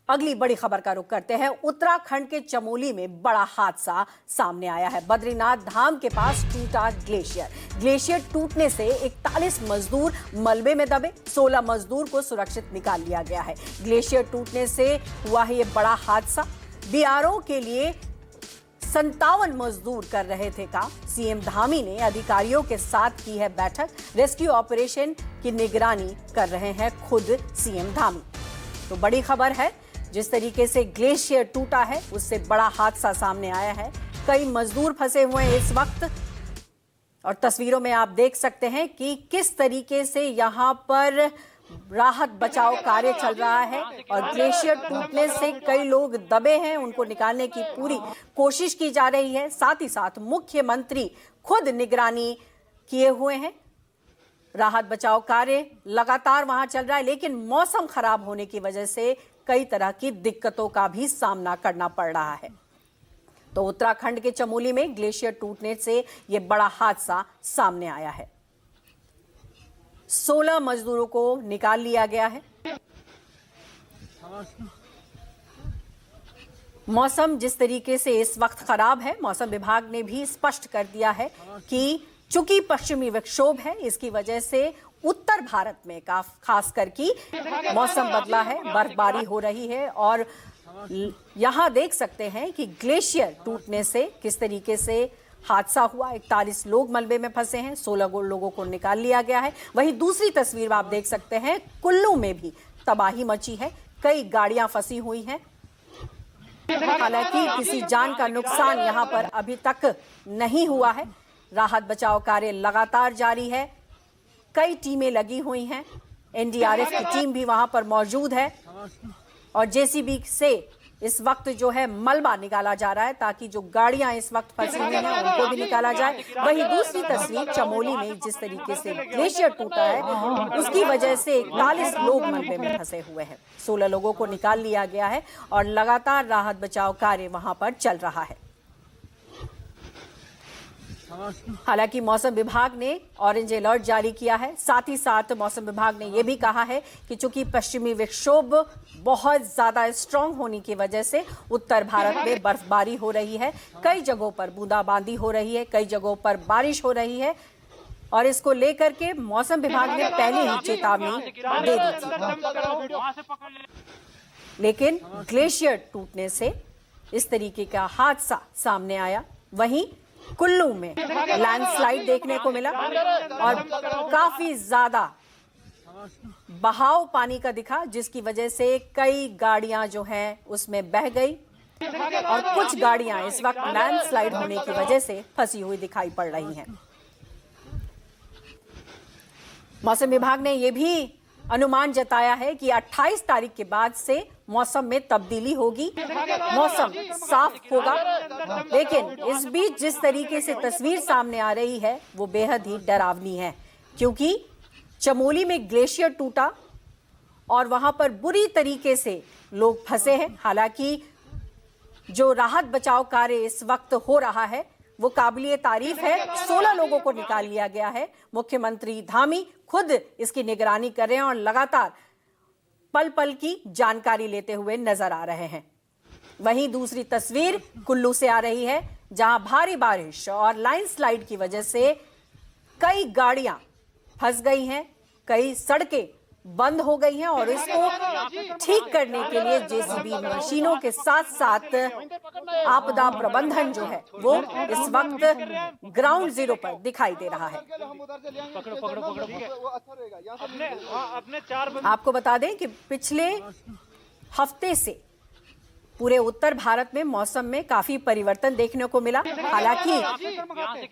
अगली बड़ी खबर का रुख करते हैं। उत्तराखंड के चमोली में बड़ा हादसा सामने आया है। बद्रीनाथ धाम के पास टूटा ग्लेशियर। ग्लेशियर टूटने से 41 मजदूर मलबे में दबे, 16 मजदूर को सुरक्षित निकाल लिया गया है। ग्लेशियर टूटने से हुआ है ये बड़ा हादसा। बीआरओ के लिए 57 मजदूर कर रहे थे काम। सीएम धामी ने अधिकारियों के साथ की है बैठक। रेस्क्यू ऑपरेशन की निगरानी कर रहे हैं खुद सीएम धामी। तो बड़ी खबर है, जिस तरीके से ग्लेशियर टूटा है उससे बड़ा हादसा सामने आया है। कई मजदूर फंसे हुए हैं इस वक्त और तस्वीरों में आप देख सकते हैं कि किस तरीके से यहां पर राहत बचाव कार्य चल रहा है और ग्लेशियर टूटने से कई लोग दबे हैं, उनको निकालने की पूरी कोशिश की जा रही है। साथ ही साथ मुख्यमंत्री खुद निगरानी किए हुए हैं। राहत बचाव कार्य लगातार वहां चल रहा है, लेकिन मौसम खराब होने की वजह से कई तरह की दिक्कतों का भी सामना करना पड़ रहा है। तो उत्तराखंड के चमोली में ग्लेशियर टूटने से यह बड़ा हादसा सामने आया है। 16 मजदूरों को निकाल लिया गया है। मौसम जिस तरीके से इस वक्त खराब है, मौसम विभाग ने भी स्पष्ट कर दिया है कि चूंकि पश्चिमी विक्षोभ है, इसकी वजह से उत्तर भारत में खास करके मौसम बदला है, बर्फबारी हो रही है और यहां देख सकते हैं कि ग्लेशियर टूटने से किस तरीके से हादसा हुआ। 41 लोग मलबे में फंसे हैं, 16 लोगों को निकाल लिया गया है। वहीं दूसरी तस्वीर आप देख सकते हैं, कुल्लू में भी तबाही मची है, कई गाड़ियां फंसी हुई हैं। हालांकि किसी जान का नुकसान यहां पर अभी तक नहीं हुआ है। राहत बचाव कार्य लगातार जारी है, कई टीमें लगी हुई हैं। एनडीआरएफ की टीम भी वहां पर मौजूद है और जेसीबी से इस वक्त जो है मलबा निकाला जा रहा है ताकि जो गाड़ियां इस वक्त फंसी हुई हैं उनको भी निकाला जाए। वहीं दूसरी तस्वीर चमोली में जिस तरीके से ग्लेशियर टूटा है उसकी वजह से 41 लोग मलबे में फंसे हुए हैं। 16 लोगों को निकाल लिया गया है और लगातार राहत बचाव कार्य वहां पर चल रहा है। हालांकि मौसम विभाग ने ऑरेंज अलर्ट जारी किया है। साथ ही साथ मौसम विभाग ने यह भी कहा है कि चूंकि पश्चिमी विक्षोभ बहुत ज्यादा स्ट्रांग होने की वजह से उत्तर भारत में बर्फबारी हो रही है, कई जगहों पर बूंदाबांदी हो रही है, कई जगहों पर बारिश हो रही है और इसको लेकर के मौसम विभाग ने पहले ही चेतावनी दे दी थी। लेकिन ग्लेशियर टूटने से इस तरीके का हादसा सामने आया। वहीं कुल्लू में लैंडस्लाइड देखने को मिला और काफी ज्यादा बहाव पानी का दिखा, जिसकी वजह से कई गाड़ियां जो हैं उसमें बह गई और कुछ गाड़ियां इस वक्त लैंडस्लाइड होने की वजह से फंसी हुई दिखाई पड़ रही हैं। मौसम विभाग ने यह भी अनुमान जताया है कि 28 तारीख के बाद से मौसम में तब्दीली होगी, मौसम साफ होगा। लेकिन इस बीच जिस तरीके से तस्वीर सामने आ रही है वो बेहद ही डरावनी है, क्योंकि चमोली में ग्लेशियर टूटा और वहां पर बुरी तरीके से लोग फंसे हैं। हालांकि जो राहत बचाव कार्य इस वक्त हो रहा है वो काबिलिए तारीफ है। 16 लोगों को निकाल लिया गया है। मुख्यमंत्री धामी खुद इसकी निगरानी कर रहे हैं और लगातार पल पल की जानकारी लेते हुए नजर आ रहे हैं। वहीं दूसरी तस्वीर कुल्लू से आ रही है, जहां भारी बारिश और लैंडस्लाइड की वजह से कई गाड़ियां फंस गई हैं, कई सड़कें बंद हो गई हैं और इसको ठीक करने के लिए जेसीबी मशीनों के साथ साथ आपदा प्रबंधन जो है वो इस वक्त ग्राउंड जीरो पर दिखाई दे रहा है। आपको बता दें कि पिछले हफ्ते से पूरे उत्तर भारत में मौसम में काफी परिवर्तन देखने को मिला। हालांकि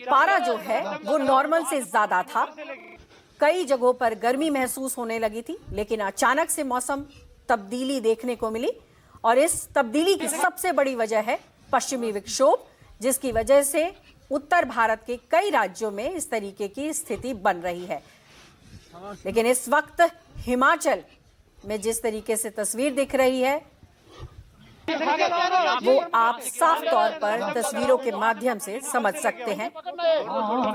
पारा जो है वो नॉर्मल से ज्यादा था, कई जगहों पर गर्मी महसूस होने लगी थी, लेकिन अचानक से मौसम तब्दीली देखने को मिली और इस तब्दीली की सबसे बड़ी वजह है पश्चिमी विक्षोभ, जिसकी वजह से उत्तर भारत के कई राज्यों में इस तरीके की स्थिति बन रही है। लेकिन इस वक्त हिमाचल में जिस तरीके से तस्वीर दिख रही है वो आप साफ तौर पर तस्वीरों के माध्यम से समझ सकते हैं।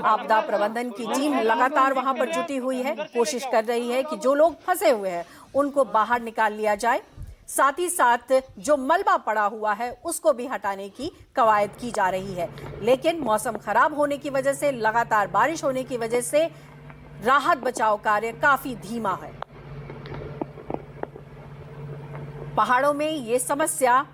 आपदा प्रबंधन की टीम लगातार वहां पर जुटी हुई है, कोशिश कर रही है कि जो लोग फंसे हुए हैं उनको बाहर निकाल लिया जाए। साथ ही साथ जो मलबा पड़ा हुआ है उसको भी हटाने की कवायद की जा रही है। लेकिन मौसम खराब होने की वजह से, लगातार बारिश होने की वजह से राहत बचाव कार्य काफी धीमा है। पहाड़ों में ये समस्या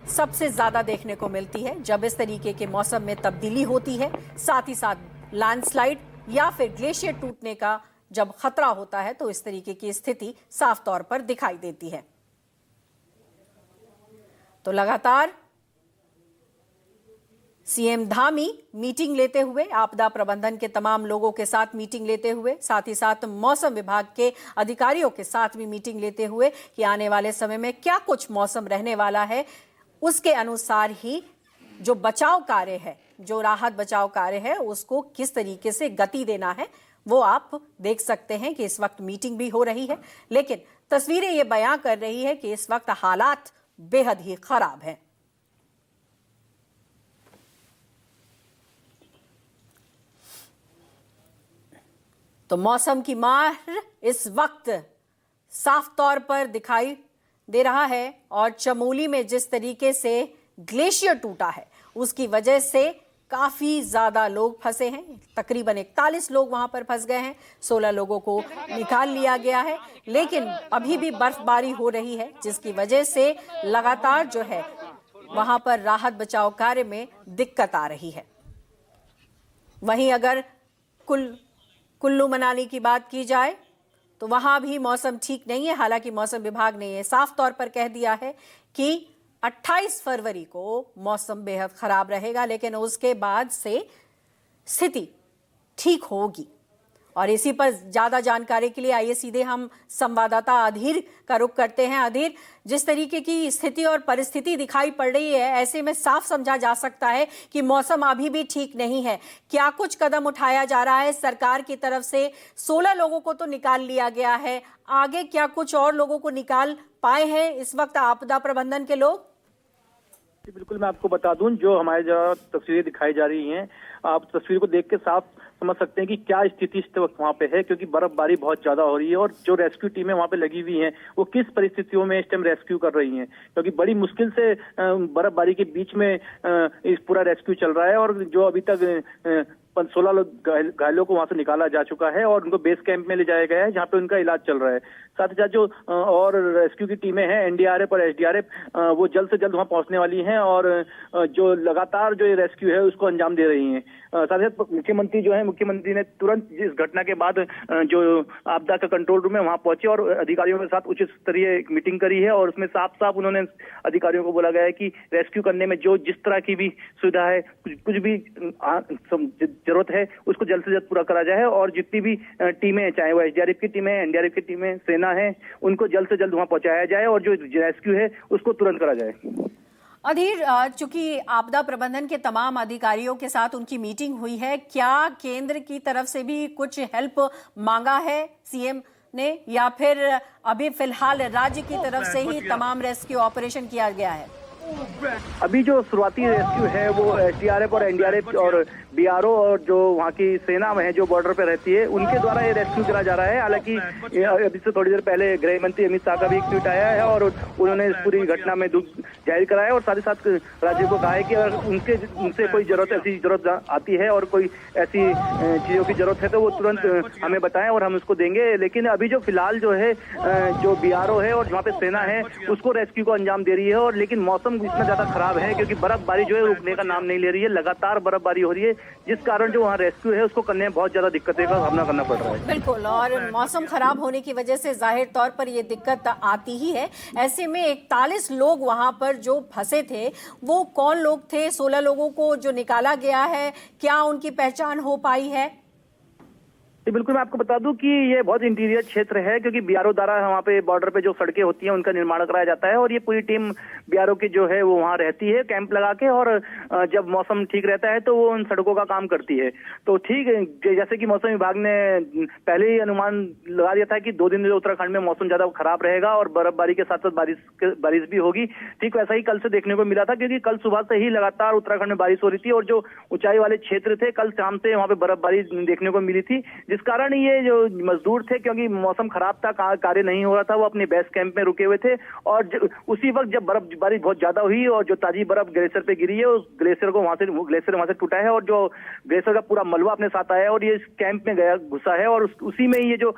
सबसे ज्यादा देखने को मिलती है जब इस तरीके के मौसम में तब्दीली होती है। साथ ही साथ लैंडस्लाइड या फिर ग्लेशियर टूटने का जब खतरा होता है तो इस तरीके की स्थिति साफ तौर पर दिखाई देती है। तो लगातार सीएम धामी मीटिंग लेते हुए, आपदा प्रबंधन के तमाम लोगों के साथ मीटिंग लेते हुए, साथ ही साथ मौसम विभाग के अधिकारियों के साथ भी मीटिंग लेते हुए कि आने वाले समय में क्या कुछ मौसम रहने वाला है, उसके अनुसार ही जो बचाव कार्य है, जो राहत बचाव कार्य है, उसको किस तरीके से गति देना है वो आप देख सकते हैं कि इस वक्त मीटिंग भी हो रही है। लेकिन तस्वीरें ये बयां कर रही है कि इस वक्त हालात बेहद ही खराब हैं। तो मौसम की मार इस वक्त साफ तौर पर दिखाई दे रहा है और चमोली में जिस तरीके से ग्लेशियर टूटा है उसकी वजह से काफी ज्यादा लोग फंसे हैं। तकरीबन 41 लोग वहां पर फंस गए हैं। 16 लोगों को निकाल लिया गया है, लेकिन अभी भी बर्फबारी हो रही है जिसकी वजह से लगातार जो है वहां पर राहत बचाव कार्य में दिक्कत आ रही है। वहीं अगर कुल्लू मनाली की बात की जाए तो वहां भी मौसम ठीक नहीं है। हालांकि मौसम विभाग ने यह साफ तौर पर कह दिया है कि 28 फरवरी को मौसम बेहद खराब रहेगा, लेकिन उसके बाद से स्थिति ठीक होगी। और इसी पर ज्यादा जानकारी के लिए आइए सीधे हम संवाददाता अधीर का रुख करते हैं। अधीर, जिस तरीके की स्थिति और परिस्थिति दिखाई पड़ रही है, ऐसे में साफ समझा जा सकता है कि मौसम अभी भी ठीक नहीं है। क्या कुछ कदम उठाया जा रहा है सरकार की तरफ से? 16 लोगों को तो निकाल लिया गया है, आगे क्या कुछ और लोगों को निकाल पाए हैं इस वक्त आपदा प्रबंधन के लोग? बिल्कुल, मैं आपको बता दूं, जो हमारे जहाँ तस्वीरें दिखाई जा रही हैं, आप तस्वीर को देख के साफ समझ सकते हैं कि क्या स्थिति इस वक्त वहाँ पे है, क्योंकि बर्फबारी बहुत ज्यादा हो रही है और जो रेस्क्यू टीमें वहाँ पे लगी हुई हैं वो किस परिस्थितियों में इस टाइम रेस्क्यू कर रही हैं, क्योंकि बड़ी मुश्किल से बर्फबारी के बीच में इस पूरा रेस्क्यू चल रहा है। और जो अभी तक 16 लोग घायलों को वहां से निकाला जा चुका है और उनको बेस कैंप में ले जाया गया है जहां पे उनका इलाज चल रहा है। साथ ही साथ जो और रेस्क्यू की टीमें हैं, एनडीआरएफ और एसडीआरएफ, वो जल्द से जल्द वहां पहुंचने वाली हैं और जो लगातार जो ये रेस्क्यू है उसको अंजाम दे रही हैं। साथ ही साथ मुख्यमंत्री ने तुरंत इस घटना के बाद जो आपदा का कंट्रोल रूम है वहां पहुंचे और अधिकारियों के साथ उच्च स्तरीय एक मीटिंग करी है और उसमें साफ साफ उन्होंने अधिकारियों को बोला गया है कि रेस्क्यू करने में जो जिस तरह की भी सुविधा है, कुछ भी जरूरत है, उसको जल्द से जल्द पूरा करा जाए और जितनी भी टीमें, चाहे वो एसडीआरएफ की टीमें, एनडीआरएफ की टीमें, सेना है, उनको जल्द से जल्द वहां पहुंचाया जाए और जो रेस्क्यू है उसको तुरंत करा जाए। अधीर, चूंकि आपदा प्रबंधन के तमाम अधिकारियों के साथ उनकी मीटिंग हुई है, क्या केंद्र की तरफ से भी कुछ हेल्प मांगा है सीएम ने, या फिर अभी फिलहाल राज्य की तरफ से ही तमाम रेस्क्यू ऑपरेशन किया गया है? अभी जो शुरुआती रेस्क्यू है वो एसडीआरएफ और एनडीआरएफ और बीआरओ और जो वहाँ की सेना है जो बॉर्डर पे रहती है उनके द्वारा ये रेस्क्यू करा जा रहा है। हालांकि अभी से थोड़ी देर पहले गृह मंत्री अमित शाह का भी एक ट्वीट आया है और उन्होंने इस पूरी घटना में दुख जाहिर कराया और साथ ही साथ राज्य को कहा है कि अगर उनसे कोई ऐसी जरूरत आती है और कोई ऐसी चीजों की जरूरत है तो वो तुरंत हमें बताएं और हम उसको देंगे। लेकिन अभी जो फिलहाल जो है जो बीआरओ है और वहाँ पे सेना है उसको रेस्क्यू को अंजाम दे रही है। और लेकिन मौसम इतना ज्यादा खराब है क्योंकि बर्फबारी जो है रुकने का नाम नहीं ले रही है, लगातार बर्फबारी हो रही है, जिस कारण जो वहाँ रेस्क्यू है उसको करने में बहुत ज्यादा दिक्कतें का सामना करना पड़ रहा है। बिल्कुल, और मौसम खराब होने की वजह से जाहिर तौर पर ये दिक्कत आती ही है। ऐसे में 41 लोग वहां पर जो फंसे थे वो कौन लोग थे? 16 लोगों को जो निकाला गया है, क्या उनकी पहचान हो पाई है? बिल्कुल, मैं आपको बता दूं कि ये बहुत इंटीरियर क्षेत्र है क्योंकि बीआरओ द्वारा वहाँ पे बॉर्डर पे जो सड़कें होती हैं उनका निर्माण कराया जाता है और ये पूरी टीम बीआरओ की जो है वो वहाँ रहती है कैंप लगा के और जब मौसम ठीक रहता है तो वो उन सड़कों का काम करती है। तो ठीक है, जैसे कि मौसम विभाग ने पहले ही अनुमान लगा दिया था कि 2 दिन उत्तराखंड में मौसम ज्यादा खराब रहेगा और बर्फबारी के साथ साथ बारिश भी होगी। ठीक वैसा ही कल से देखने को मिला था क्योंकि कल सुबह से ही लगातार उत्तराखंड में बारिश हो रही थी और जो ऊंचाई वाले क्षेत्र थे कल शाम से वहाँ पे बर्फबारी देखने को मिली थी, जिस कारण ये जो मजदूर थे, क्योंकि मौसम खराब था, कार्य नहीं हो रहा था, वो अपने बेस कैंप में रुके हुए थे। और उसी वक्त जब बर्फबारी बहुत ज्यादा हुई और जो ताजी बर्फ ग्लेशियर पे गिरी है, उस ग्लेशियर वहां से टूटा है और जो ग्लेशियर का पूरा मलबा अपने साथ आया है और ये इस कैंप में गया घुसा है। और उसी में ये जो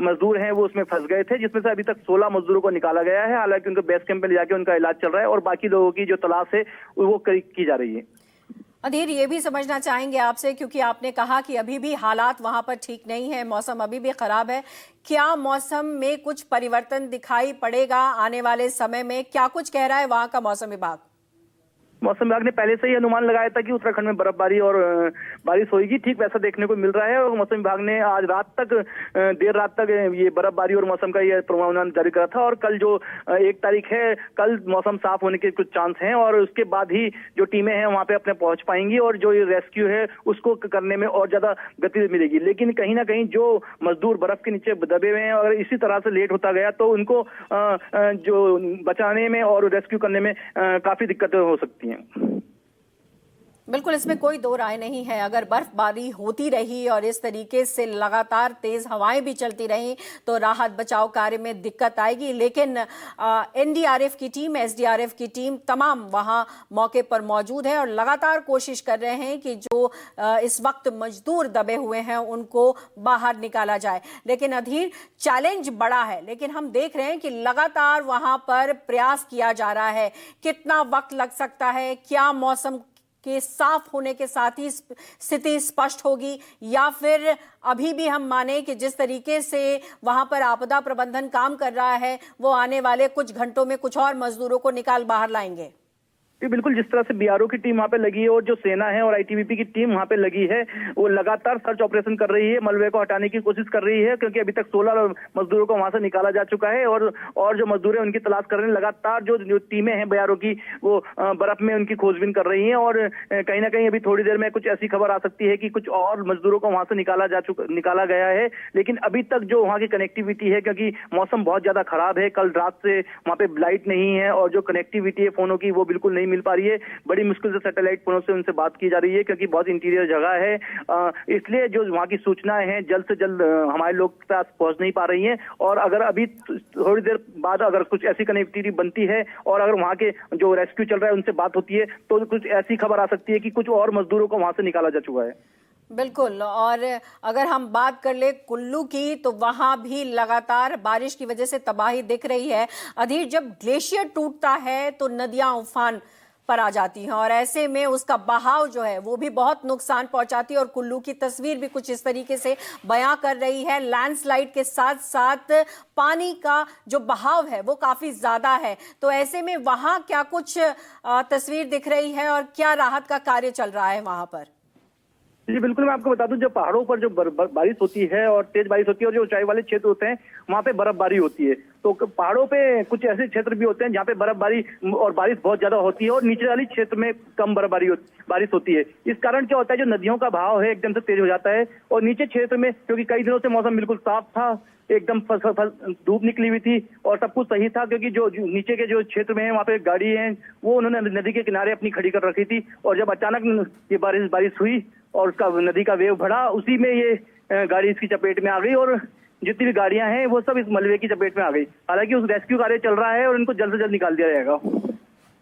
मजदूर हैं वो उसमें फंस गए थे, जिसमें से अभी तक 16 मजदूरों को निकाला गया है। हालांकि उनको बेस कैंप में ले जाके उनका इलाज चल रहा है और बाकी लोगों की जो तलाश है वो की जा रही है। अधीर, ये भी समझना चाहेंगे आपसे, क्योंकि आपने कहा कि अभी भी हालात वहां पर ठीक नहीं है, मौसम अभी भी खराब है। क्या मौसम में कुछ परिवर्तन दिखाई पड़ेगा आने वाले समय में? क्या कुछ कह रहा है वहां का मौसम विभाग? मौसम विभाग ने पहले से ही अनुमान लगाया था कि उत्तराखंड में बर्फबारी और बारिश होगी, ठीक वैसा देखने को मिल रहा है। और मौसम विभाग ने आज देर रात तक ये बर्फबारी और मौसम का ये पूर्वानुमान जारी करा था। और कल जो 1 तारीख है, कल मौसम साफ होने के कुछ चांस हैं और उसके बाद ही जो टीमें हैं वहां पे अपने पहुंच पाएंगी और जो ये रेस्क्यू है उसको करने में और ज्यादा गति मिलेगी। लेकिन कहीं ना कहीं जो मजदूर बर्फ के नीचे दबे हुए हैं, अगर इसी तरह से लेट होता गया तो उनको जो बचाने में और रेस्क्यू करने में काफी दिक्कतें हो सकती हैं। बिल्कुल, इसमें कोई दो राय नहीं है। अगर बर्फबारी होती रही और इस तरीके से लगातार तेज हवाएं भी चलती रहीं तो राहत बचाव कार्य में दिक्कत आएगी। लेकिन एनडीआरएफ की टीम, एसडीआरएफ की टीम तमाम वहां मौके पर मौजूद है और लगातार कोशिश कर रहे हैं कि जो इस वक्त मजदूर दबे हुए हैं उनको बाहर निकाला जाए। लेकिन अधीर, चैलेंज बड़ा है, लेकिन हम देख रहे हैं कि लगातार वहां पर प्रयास किया जा रहा है। कितना वक्त लग सकता है? क्या मौसम के साफ होने के साथ ही स्थिति स्पष्ट होगी, या फिर अभी भी हम माने कि जिस तरीके से वहां पर आपदा प्रबंधन काम कर रहा है वो आने वाले कुछ घंटों में कुछ और मजदूरों को निकाल बाहर लाएंगे? बिल्कुल, जिस तरह से बीआरओ की टीम वहां पे लगी है और जो सेना है और आईटीबीपी की टीम वहां पे लगी है, वो लगातार सर्च ऑपरेशन कर रही है, मलबे को हटाने की कोशिश कर रही है। क्योंकि अभी तक 16 मजदूरों को वहां से निकाला जा चुका है और जो मजदूर है उनकी तलाश कर रहे हैं। लगातार जो टीमें हैं बीआरओ की, वो बर्फ में उनकी खोजबीन कर रही है। और कहीं ना कहीं अभी थोड़ी देर में कुछ ऐसी खबर आ सकती है कि कुछ और मजदूरों को वहां से निकाला गया है। लेकिन अभी तक जो वहां की कनेक्टिविटी है, क्योंकि मौसम बहुत ज्यादा खराब है, कल रात से वहां पे लाइट नहीं है और जो कनेक्टिविटी है फोनों की वो बिल्कुल नहीं मिल पा रही है। बड़ी मुश्किल से सैटेलाइट फोनों से उनसे बात की जा रही है, क्योंकि बहुत इंटीरियर जगह है। इसलिए जो वहां की सूचनाएं हैं जल्द से जल्द हमारे लोग के पास पहुंच नहीं पा रही हैं। और अगर अभी थोड़ी देर बाद अगर कुछ ऐसी कनेक्टिविटी बनती है और अगर वहां के जो रेस्क्यू चल रहा है उनसे बात होती है तो कुछ ऐसी खबर आ सकती है कि कुछ और मजदूरों को वहां से निकाला जा चुका है। बिल्कुल, और अगर हम बात कर ले कुल्लू की तो वहां भी लगातार बारिश की वजह से तबाही दिख रही है। अधीर, जब ग्लेशियर टूटता है तो नदियां उफान पर आ जाती हैं और ऐसे में उसका बहाव जो है वो भी बहुत नुकसान पहुंचाती है। और कुल्लू की तस्वीर भी कुछ इस तरीके से बयां कर रही है। लैंडस्लाइड के साथ साथ पानी का जो बहाव है वो काफी ज्यादा है। तो ऐसे में वहां क्या कुछ तस्वीर दिख रही है और क्या राहत का कार्य चल रहा है वहां पर? जी बिल्कुल, मैं आपको बता दूं, जो पहाड़ों पर जो बारिश होती है और तेज बारिश होती है और जो ऊंचाई वाले क्षेत्र होते हैं वहां पे बर्फबारी होती है। तो पहाड़ों पे कुछ ऐसे क्षेत्र भी होते हैं जहाँ पे बर्फबारी और बारिश बहुत ज्यादा होती है और नीचे वाले क्षेत्र में कम बारिश होती है। इस कारण क्या होता है, जो नदियों का बहाव है एकदम से तेज हो जाता है और नीचे क्षेत्र में, क्योंकि कई दिनों से मौसम बिल्कुल साफ था, एकदम धूप निकली हुई थी और सब कुछ सही था, क्योंकि जो नीचे के जो क्षेत्र में है वहाँ पे गाड़ी है वो उन्होंने नदी के किनारे अपनी खड़ी कर रखी थी। और जब अचानक ये बारिश हुई और उसका नदी का वेव बढ़ा, उसी में ये गाड़ी इसकी चपेट में आ गई और जितनी भी गाड़ियां हैं वो सब इस मलबे की चपेट में आ गई। हालांकि उस रेस्क्यू कार्य चल रहा है और इनको जल्द से जल्द निकाल दिया जाएगा।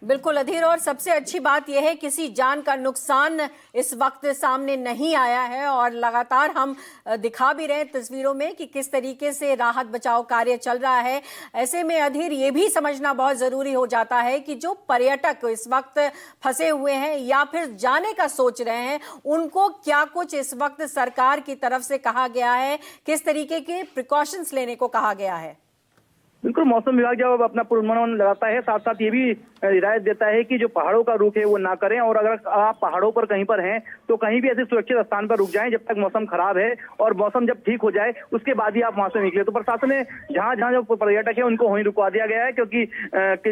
बिल्कुल अधीर, और सबसे अच्छी बात यह है किसी जान का नुकसान इस वक्त सामने नहीं आया है और लगातार हम दिखा भी रहे हैं तस्वीरों में कि किस तरीके से राहत बचाव कार्य चल रहा है। ऐसे में अधीर, ये भी समझना बहुत जरूरी हो जाता है कि जो पर्यटक इस वक्त फंसे हुए हैं या फिर जाने का सोच रहे हैं उनको क्या कुछ इस वक्त सरकार की तरफ से कहा गया है, किस तरीके के प्रिकॉशंस लेने को कहा गया है? बिल्कुल, मौसम विभाग जब अपना पूर्वानुमान लगाता है साथ साथ ये भी हिदायत देता है कि जो पहाड़ों का रुख है वो ना करें और अगर आप पहाड़ों पर कहीं पर हैं तो कहीं भी ऐसे सुरक्षित स्थान पर रुक जाएं जब तक मौसम खराब है, और मौसम जब ठीक हो जाए उसके बाद ही आप वहां से निकले। तो प्रशासन ने जहां जहां जो पर्यटक है उनको वहीं रुकवा दिया गया है, क्योंकि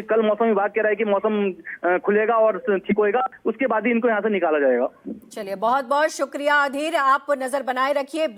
कल मौसम विभाग कह रहा है कि मौसम खुलेगा और ठीक होएगा, उसके बाद ही इनको यहाँ से निकाला जाएगा। चलिए, बहुत बहुत शुक्रिया अधीर, आप नजर बनाए रखिए।